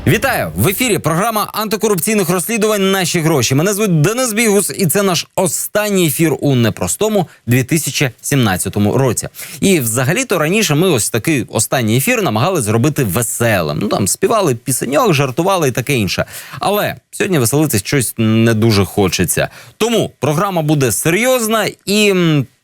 Вітаю! В ефірі програма антикорупційних розслідувань «Наші гроші». Мене звуть Денис Бігус, і це наш останній ефір у непростому 2017 році. І взагалі-то раніше ми ось такий останній ефір намагались зробити веселим. Ну там співали пісеньок, жартували і таке інше. Але сьогодні веселитись щось не дуже хочеться. Тому програма буде серйозна і,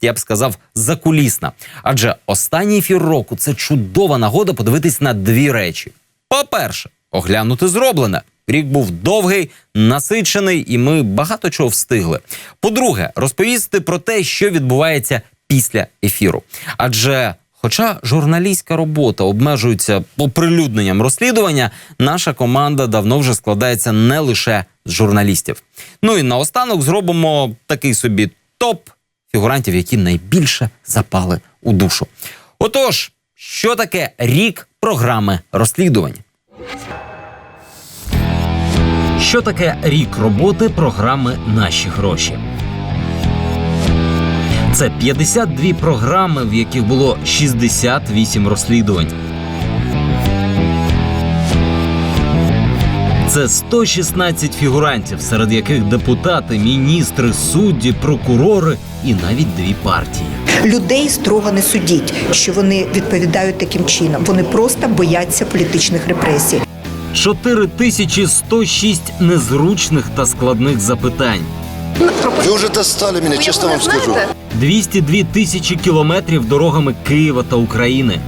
я б сказав, закулісна. Адже останній ефір року – це чудова нагода подивитись на дві речі. По-перше, оглянути зроблене. Рік був довгий, насичений, і ми багато чого встигли. По-друге, розповісти про те, що відбувається після ефіру. Адже, хоча журналістська робота обмежується оприлюдненням розслідування, наша команда давно вже складається не лише з журналістів. Ну і наостанок зробимо такий собі топ фігурантів, які найбільше запали у душу. Отож, що таке рік програми розслідувань? Що таке рік роботи програми «Наші гроші»? Це 52 програми, в яких було 68 розслідувань. Це 116 фігурантів, серед яких депутати, міністри, судді, прокурори і навіть дві партії. Людей строго не судіть, що вони відповідають таким чином. Вони просто бояться політичних репресій. 4106 незручних та складних запитань. Ви вже достали мене, чесно вам скажу. 202 тисячі кілометрів дорогами Києва та України.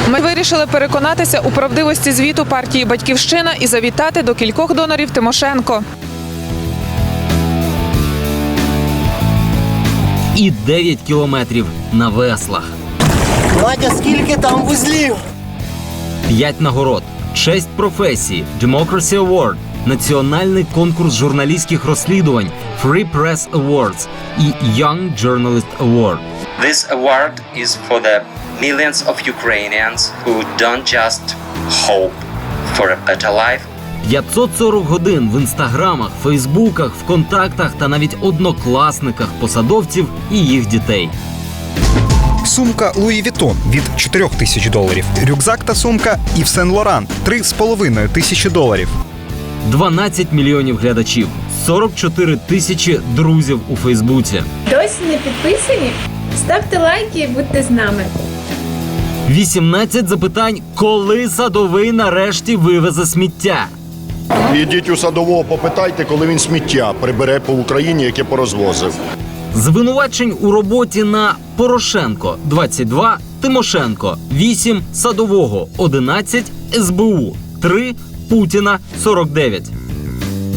Ми вирішили переконатися у правдивості звіту партії «Батьківщина» і завітати до кількох донорів Тимошенко. І 9 кілометрів на веслах. Надя, скільки там вузлів? 5 нагород. Честь професії, Democracy Award, національний конкурс журналістських розслідувань, Free Press Awards і Young Journalist Award. This award is for the millions of Ukrainians who don't just hope for a better life. 540 годин в інстаграмах, фейсбуках, вконтактах та навіть однокласниках посадовців і їх дітей. Сумка Луї Вітон від $4000. Рюкзак та сумка Ів Сен-Лоран $3,500. 12 мільйонів глядачів, 44 тисячі друзів у Фейсбуці. Досі не підписані? Ставте лайки і будьте з нами. 18 запитань, коли Садовий нарешті вивезе сміття. Ідіть у Садового, попитайте, коли він сміття прибере по Україні, яке порозвозив. Звинувачень у роботі на Порошенко – 22, Тимошенко – 8, Садового – 11, СБУ – 3, Путіна – 49.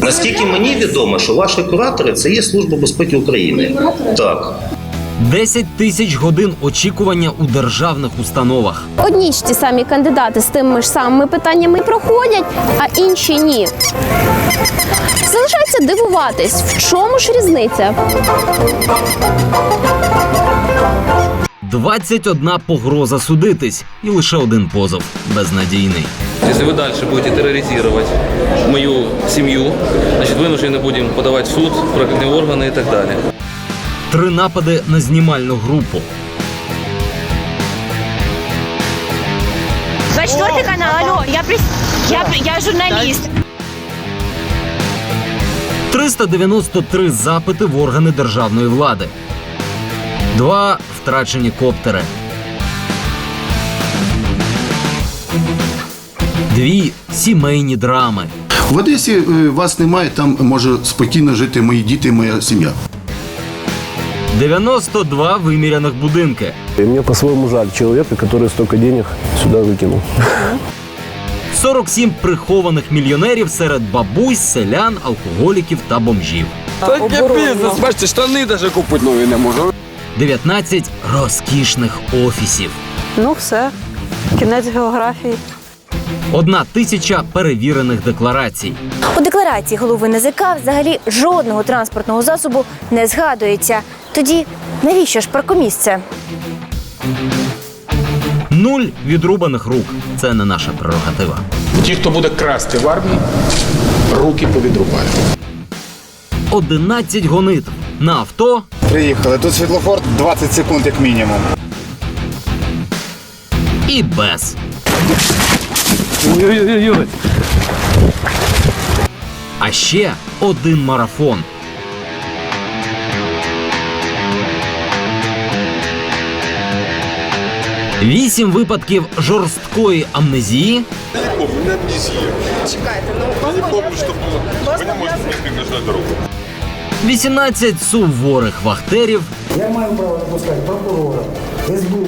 Наскільки мені відомо, що ваші куратори – це є Служба безпеки України. Так. 10 тисяч годин очікування у державних установах. Одні ж ті самі кандидати з тими ж самими питаннями проходять, а інші ні. Залишається дивуватись, в чому ж різниця? 21 погроза судитись і лише один позов – безнадійний. Если вы дальше будете терроризировать мою семью, значит, вынуждены будем подавать в суд, профильные органы и так далее. 3 напади на знімальну групу. 24 канал, алло, я журналіст. 393 запити в органи державної влади. 2 втрачені коптери. 2 сімейні драми. В Одесі вас немає, там може спокійно жити мої діти і моя сім'я. 92 виміряних будинки. Мне по-своему жаль человека, который столько денег сюда выкинул. 47 прихованих мільйонерів серед бабусь, селян, алкоголіків та бомжів. Таке бізнес, бачите, штани навіть купити нові не можу. 19 розкішних офісів. Ну все, кінець географії. 1000 перевірених декларацій. У декларації голови НАЗК взагалі жодного транспортного засобу не згадується. Тоді навіщо ж паркомісце? 0 відрубаних рук. Це не наша прерогатива. Ті, хто буде красти в армії, руки повідрубають. 11 гонитв на авто. Приїхали. Тут світлофор 20 секунд як мінімум. І без. Ой-ой-ой. А ще один марафон. Вісім випадків жорсткої амнезії. Чекайте, ну, я не помню, що було. Ви не можете мені нажати дорогу. 18 суворих вахтерів. Я маю право не пускати прокурора, СБУ,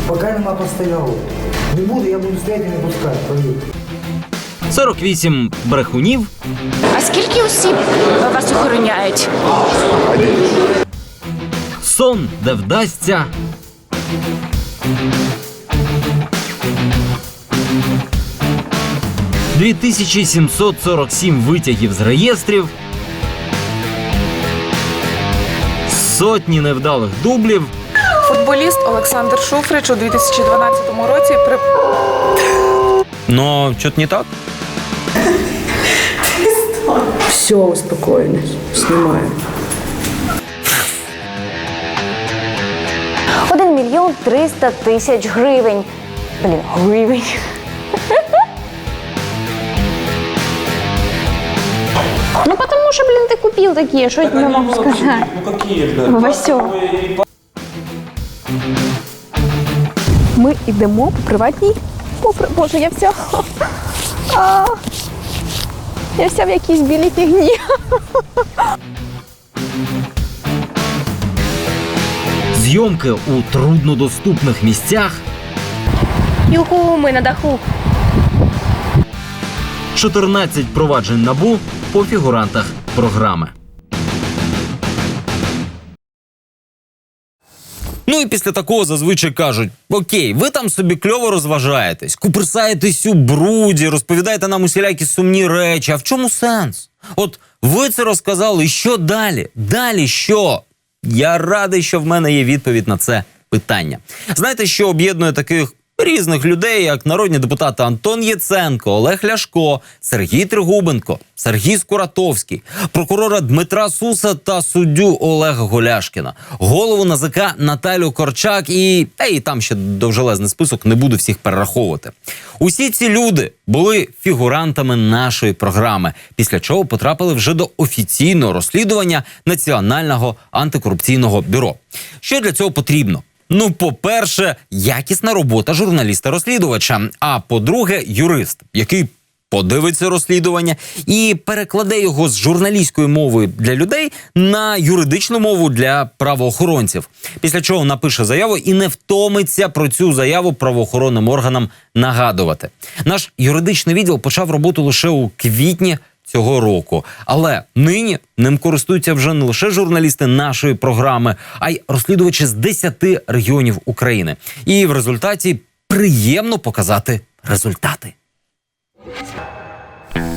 поки нема постоялого. Не буду, я буду стояти і не пускати, повірте. 48 брехунів. А скільки осіб вас охороняють? Сон, де вдасться. – 2747 витягів з реєстрів, сотні невдалих дублів. Футболіст Олександр Шуфрич у 2012 році Но что-то не так. Все, успокоились, снимаем. 1 мільйон 300 тисяч гривень. Блін, гривень. Ну, потому что, блин, ты купил такие, что я тебе могу сказать? Ну какие же? Васё. Ми йдемо по приватній. Боже, я вся. Я вся в якійсь білій фігні. Зйомки у труднодоступних місцях. Юху, ми на даху. 14 проваджень НАБУ по фігурантах програми. Ну і після такого зазвичай кажуть: окей, ви там собі кльово розважаєтесь, куперсаєтесь у бруді, розповідаєте нам усілякі сумні речі. А в чому сенс? От ви це розказали, і що далі? Далі що? Я радий, що в мене є відповідь на це питання. Знаєте, що об'єднує таких різних людей, як народні депутати Антон Яценко, Олег Ляшко, Сергій Тригубенко, Сергій Скуратовський, прокурора Дмитра Суса та суддю Олега Голяшкіна, голову НАЗК Наталю Корчак і там ще довжелезний список, не буду всіх перераховувати. Усі ці люди були фігурантами нашої програми, після чого потрапили вже до офіційного розслідування Національного антикорупційного бюро. Що для цього потрібно? Ну, по-перше, якісна робота журналіста-розслідувача, а по-друге, юрист, який подивиться розслідування і перекладе його з журналістської мови для людей на юридичну мову для правоохоронців. Після чого напише заяву і не втомиться про цю заяву правоохоронним органам нагадувати. Наш юридичний відділ почав роботу лише у квітні цього року. Але нині ним користуються вже не лише журналісти нашої програми, а й розслідувачі з 10 регіонів України. І в результаті приємно показати результати.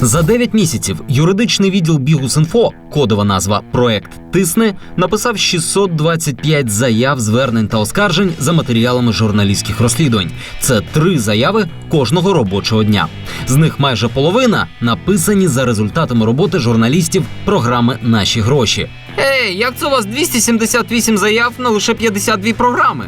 За 9 місяців юридичний відділ Бігус.Інфо, кодова назва «Проект Тисни», написав 625 заяв, звернень та оскаржень за матеріалами журналістських розслідувань. Це 3 заяви кожного робочого дня. З них майже половина написані за результатами роботи журналістів програми «Наші гроші». Як це у вас 278 заяв на лише 52 програми?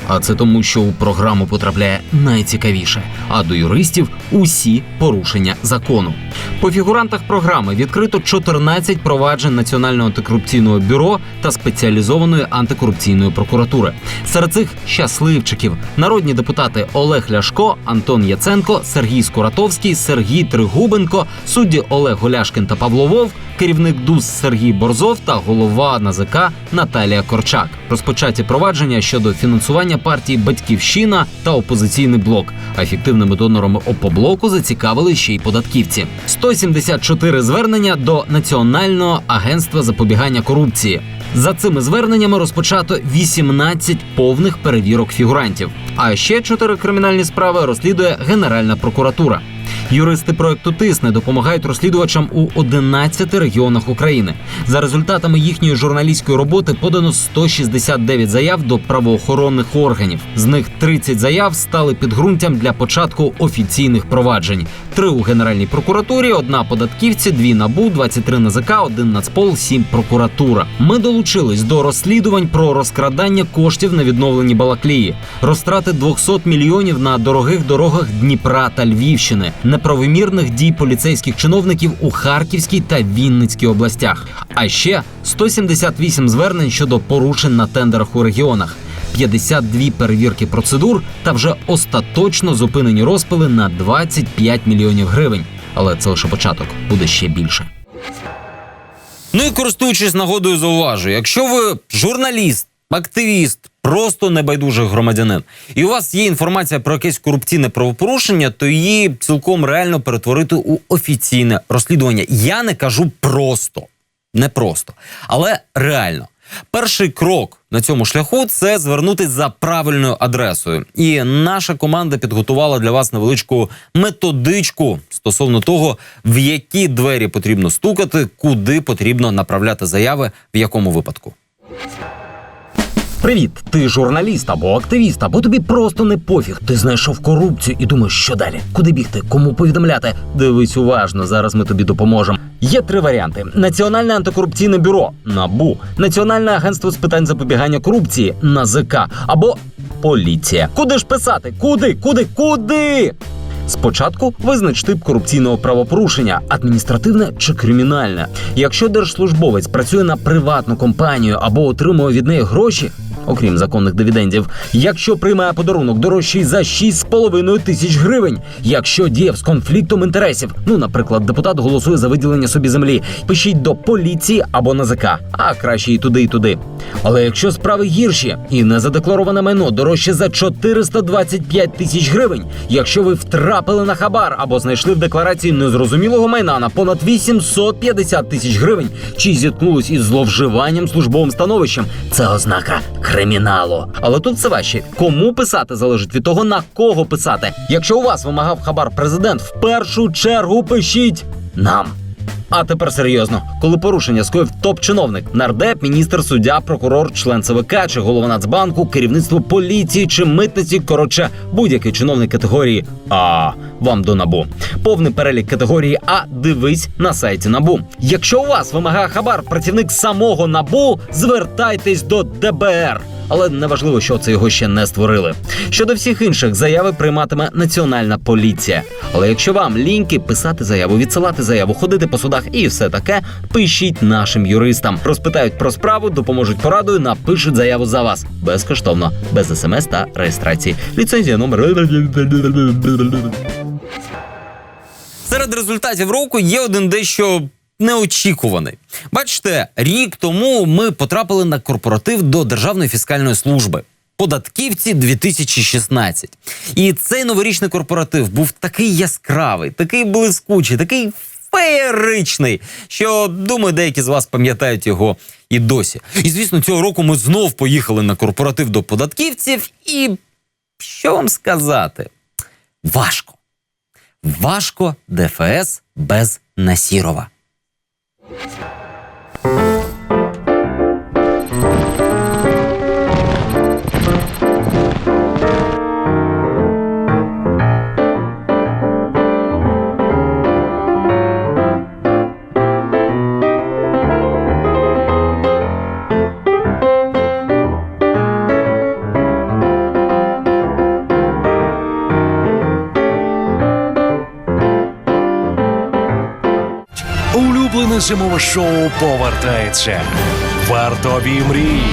А це тому, що у програму потрапляє найцікавіше, а до юристів – усі порушення закону. По фігурантах програми відкрито 14 проваджень Національного антикорупційного бюро та спеціалізованої антикорупційної прокуратури. Серед цих щасливчиків – народні депутати Олег Ляшко, Антон Яценко, Сергій Скуратовський, Сергій Тригубенко, судді Олег Голяшкін та Павло Вовк, керівник ДУС Сергій Борзов та голова НАЗК Наталія Корчак. Розпочаті провадження щодо фінансування партії «Батьківщина» та «Опозиційний блок». А фіктивними донорами «Опоблоку» зацікавили ще й податківці. 174 звернення до Національного агентства запобігання корупції. За цими зверненнями розпочато 18 повних перевірок фігурантів. А ще 4 кримінальні справи розслідує Генеральна прокуратура. Юристи проекту «Тисни» допомагають розслідувачам у 11 регіонах України. За результатами їхньої журналістської роботи подано 169 заяв до правоохоронних органів. З них 30 заяв стали підґрунтям для початку офіційних проваджень. 3 у Генеральній прокуратурі, 1 податківці, 2 НАБУ, 23 НАЗК, 1 Нацпол, 7 прокуратура. Ми долучились до розслідувань про розкрадання коштів на відновленні Балаклії, розтрати 200 мільйонів на дорогих дорогах Дніпра та Львівщини, неправомірних дій поліцейських чиновників у Харківській та Вінницькій областях. А ще 178 звернень щодо порушень на тендерах у регіонах, 52 перевірки процедур та вже остаточно зупинені розпили на 25 мільйонів гривень. Але це лише початок, буде ще більше. Ну і користуючись нагодою, зауважу, якщо ви журналіст, активіст, просто небайдужий громадянин, і у вас є інформація про якесь корупційне правопорушення, то її цілком реально перетворити у офіційне розслідування. Я не кажу просто, не просто, але реально. Перший крок на цьому шляху – це звернутися за правильною адресою. І наша команда підготувала для вас невеличку методичку стосовно того, в які двері потрібно стукати, куди потрібно направляти заяви, в якому випадку. Привіт, ти журналіст або активіст, або тобі просто не пофіг. Ти знайшов корупцію і думаєш, що далі? Куди бігти? Кому повідомляти? Дивись уважно, зараз ми тобі допоможемо. Є 3 варіанти. Національне антикорупційне бюро – НАБУ, Національне агентство з питань запобігання корупції – НАЗК або поліція. Куди ж писати? Куди? Спочатку визнач тип корупційного правопорушення – адміністративне чи кримінальне. Якщо держслужбовець працює на приватну компанію або отримує від неї гроші, окрім законних дивідендів, якщо приймає подарунок дорожчий за 6,5 тисяч гривень, якщо діяв з конфліктом інтересів, наприклад, депутат голосує за виділення собі землі, пишіть до поліції або НАЗК, а краще і туди. Але якщо справи гірші і незадеклароване майно дорожче за 425 тисяч гривень, якщо ви втрапили на хабар або знайшли в декларації незрозумілого майна на понад 850 тисяч гривень, чи зіткнулись із зловживанням службовим становищем, це ознака криміналу. Але тут все важче. Кому писати залежить від того, на кого писати. Якщо у вас вимагав хабар президент, в першу чергу пишіть нам. А тепер серйозно. Коли порушення скоїв топ-чиновник, нардеп, міністр, суддя, прокурор, член ЦВК чи голова Нацбанку, керівництво поліції чи митниці, коротше, будь-який чиновник категорії А, вам до НАБУ. Повний перелік категорії А дивись на сайті НАБУ. Якщо у вас вимагає хабар працівник самого НАБУ, звертайтесь до ДБР. Але неважливо, що це його ще не створили. Щодо всіх інших, заяви прийматиме Національна поліція. Але якщо вам ліньки писати заяву, відсилати заяву, ходити по судах і все таке, пишіть нашим юристам. Розпитають про справу, допоможуть порадою, напишуть заяву за вас. Безкоштовно, без смс та реєстрації. Ліцензія номер... Серед результатів року є один дещо неочікуваний. Бачите, рік тому ми потрапили на корпоратив до Державної фіскальної служби. Податківці 2016. І цей новорічний корпоратив був такий яскравий, такий блискучий, такий феєричний, що, думаю, деякі з вас пам'ятають його і досі. І, звісно, цього року ми знов поїхали на корпоратив до податківців і, що вам сказати, важко. Важко ДФС без Насірова. Улюблене зимове шоу повертається. Вартові мрії.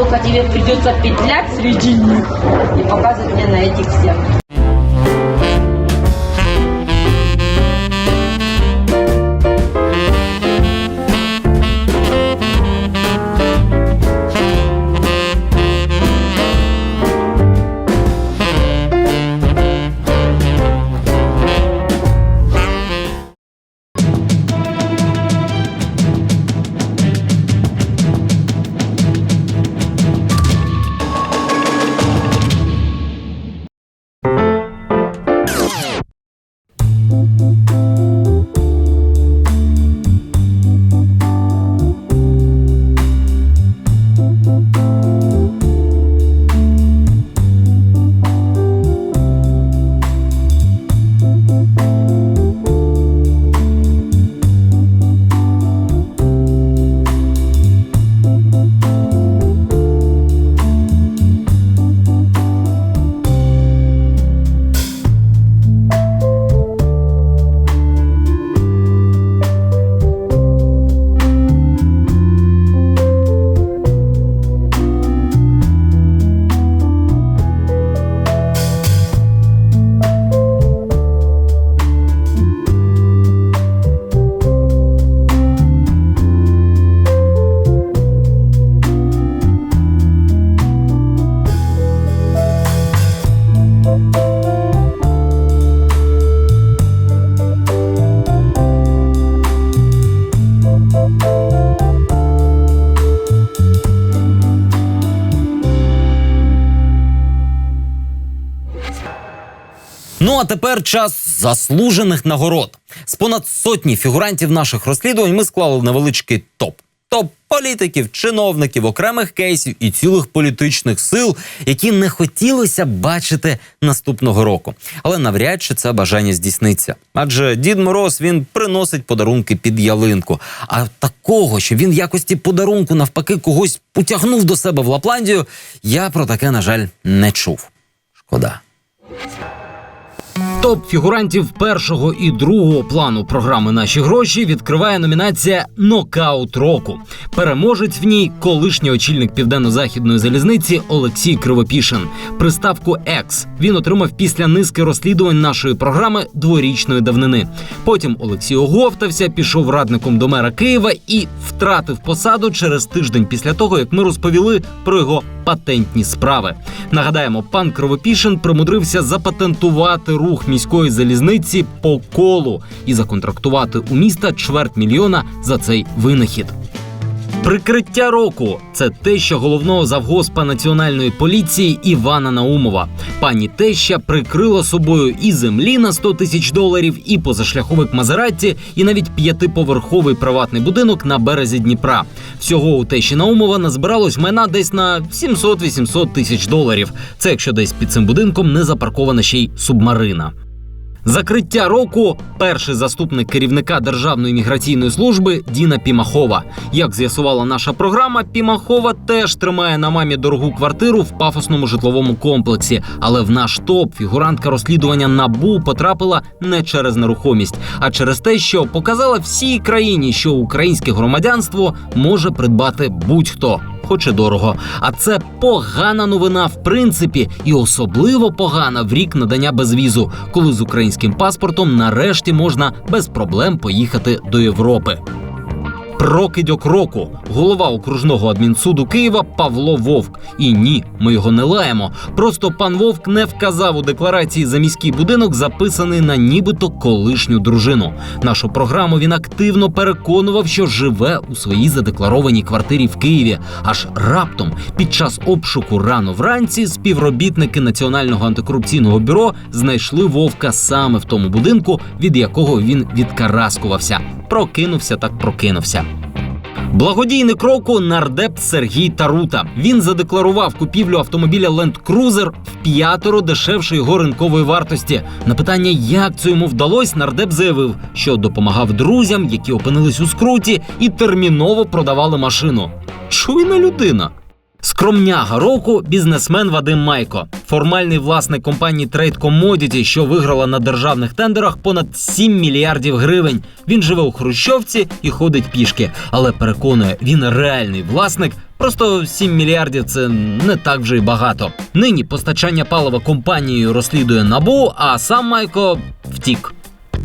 только тебе придется петлять среди них и показывать мне на этих всех. Ну а тепер час заслужених нагород. З понад сотні фігурантів наших розслідувань ми склали невеличкий топ. Топ політиків, чиновників, окремих кейсів і цілих політичних сил, які не хотілося б бачити наступного року. Але навряд чи це бажання здійсниться. Адже Дід Мороз, він приносить подарунки під ялинку. А такого, що він в якості подарунку навпаки когось потягнув до себе в Лапландію, я про таке, на жаль, не чув. Шкода. Топ фігурантів першого і другого плану програми «Наші гроші» відкриває номінація «Нокаут року». Переможець в ній – колишній очільник Південно-Західної залізниці Олексій Кривопішин. Приставку «Екс» він отримав після низки розслідувань нашої програми дворічної давнини. Потім Олексій оговтався, пішов радником до мера Києва і втратив посаду через тиждень після того, як ми розповіли про його патентні справи. Нагадаємо, пан Кривопішин примудрився запатентувати рух міської залізниці по колу і законтрактувати у міста $250 000 за цей винахід. Прикриття року – це теща головного завгоспа Національної поліції Івана Наумова. Пані теща прикрила собою і землі на $100 000, і позашляховик Мазератті, і навіть 5-поверховий приватний будинок на березі Дніпра. Всього у тещі Наумова назбиралось майна десь на $700-800 тисяч. Це якщо десь під цим будинком не запаркована ще й субмарина. Закриття року – перший заступник керівника Державної міграційної служби Діна Пімахова. Як з'ясувала наша програма, Пімахова теж тримає на мамі дорогу квартиру в пафосному житловому комплексі. Але в наш топ фігурантка розслідування НАБУ потрапила не через нерухомість, а через те, що показала всій країні, що українське громадянство може придбати будь-хто. Хоч і дорого. А це погана новина в принципі і особливо погана в рік надання безвізу, коли з українським паспортом нарешті можна без проблем поїхати до Європи. Прокидьок року – голова окружного адмінсуду Києва Павло Вовк. І ні, ми його не лаємо. Просто пан Вовк не вказав у декларації за міський будинок, записаний на нібито колишню дружину. Нашу програму він активно переконував, що живе у своїй задекларованій квартирі в Києві. Аж раптом, під час обшуку рано вранці, співробітники Національного антикорупційного бюро знайшли Вовка саме в тому будинку, від якого він відкараскувався. Прокинувся так прокинувся. Благодійник року – нардеп Сергій Тарута. Він задекларував купівлю автомобіля Land Cruiser в 5 дешевше його ринкової вартості. На питання, як це йому вдалося, нардеп заявив, що допомагав друзям, які опинились у скруті і терміново продавали машину. Чуйна людина. Скромняга року – бізнесмен Вадим Майко. Формальний власник компанії Trade Commodity, що виграла на державних тендерах понад 7 мільярдів гривень. Він живе у хрущовці і ходить пішки. Але переконує, він реальний власник. Просто 7 мільярдів – це не так вже й багато. Нині постачання палива компанією розслідує НАБУ, а сам Майко втік.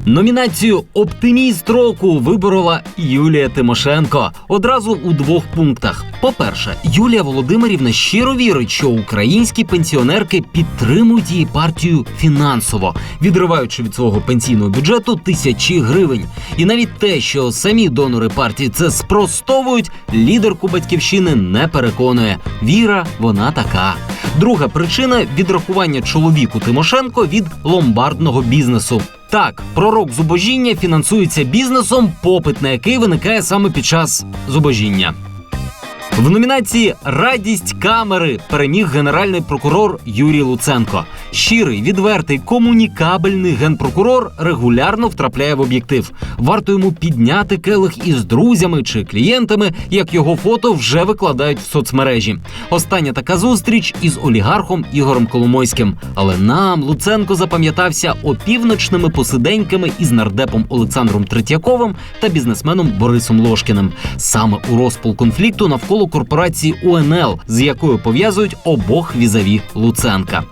Номінацію «Оптиміст року» виборола Юлія Тимошенко. Одразу у 2 пунктах. По-перше, Юлія Володимирівна щиро вірить, що українські пенсіонерки підтримують її партію фінансово, відриваючи від свого пенсійного бюджету тисячі гривень. І навіть те, що самі донори партії це спростовують, лідерку «Батьківщини» не переконує. Віра, вона така. Друга причина – відрахування чоловіку Тимошенко від ломбардного бізнесу. Так, пророк зубожіння фінансується бізнесом, попит на який виникає саме під час зубожіння. В номінації «Радість камери» переміг генеральний прокурор Юрій Луценко. Щирий, відвертий, комунікабельний генпрокурор регулярно втрапляє в об'єктив. Варто йому підняти келих із друзями чи клієнтами, як його фото вже викладають в соцмережі. Остання така зустріч із олігархом Ігорем Коломойським. Але нам Луценко запам'ятався опівночними посиденьками із нардепом Олександром Третьяковим та бізнесменом Борисом Ложкіним. Саме у розпал конфлікту навколо корпорації УНЛ, з якою пов'язують обох візаві Луценка.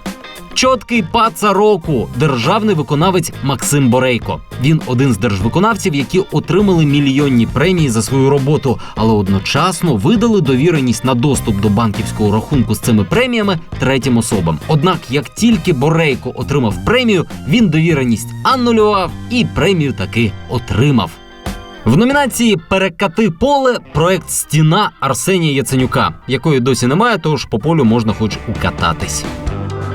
Чоткий паца року – державний виконавець Максим Борейко. Він один з держвиконавців, які отримали мільйонні премії за свою роботу, але одночасно видали довіреність на доступ до банківського рахунку з цими преміями третім особам. Однак, як тільки Борейко отримав премію, він довіреність анулював і премію таки отримав. В номінації «Перекати поле» проект «Стіна» Арсенія Яценюка, якої досі немає, тож по полю можна хоч укататись.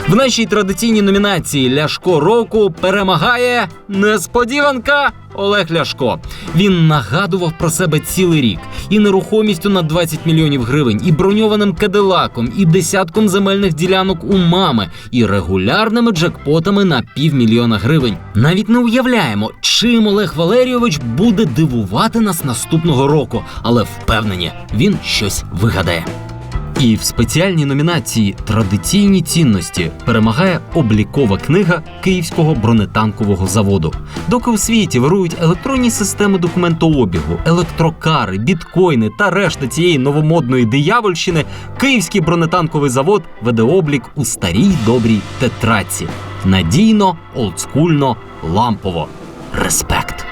В нашій традиційній номінації «Ляшко року» перемагає несподіванка Олег Ляшко. Він нагадував про себе цілий рік. І нерухомістю на 20 мільйонів гривень, і броньованим кадилаком, і десятком земельних ділянок у мами, і регулярними джекпотами на 500 000 гривень. Навіть не уявляємо, чим Олег Валерійович буде дивувати нас наступного року. Але впевнені, він щось вигадає. І в спеціальній номінації «Традиційні цінності» перемагає облікова книга Київського бронетанкового заводу. Доки у світі вирують електронні системи документообігу, електрокари, біткоїни та решта цієї новомодної диявольщини, Київський бронетанковий завод веде облік у старій добрій тетрадці. Надійно, олдскульно, лампово. Респект!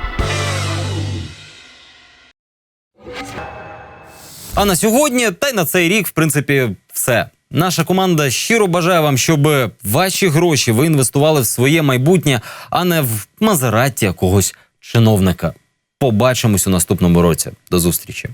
А на сьогодні, та й на цей рік, в принципі, все. Наша команда щиро бажає вам, щоб ваші гроші ви інвестували в своє майбутнє, а не в Мазератті якогось чиновника. Побачимось у наступному році. До зустрічі.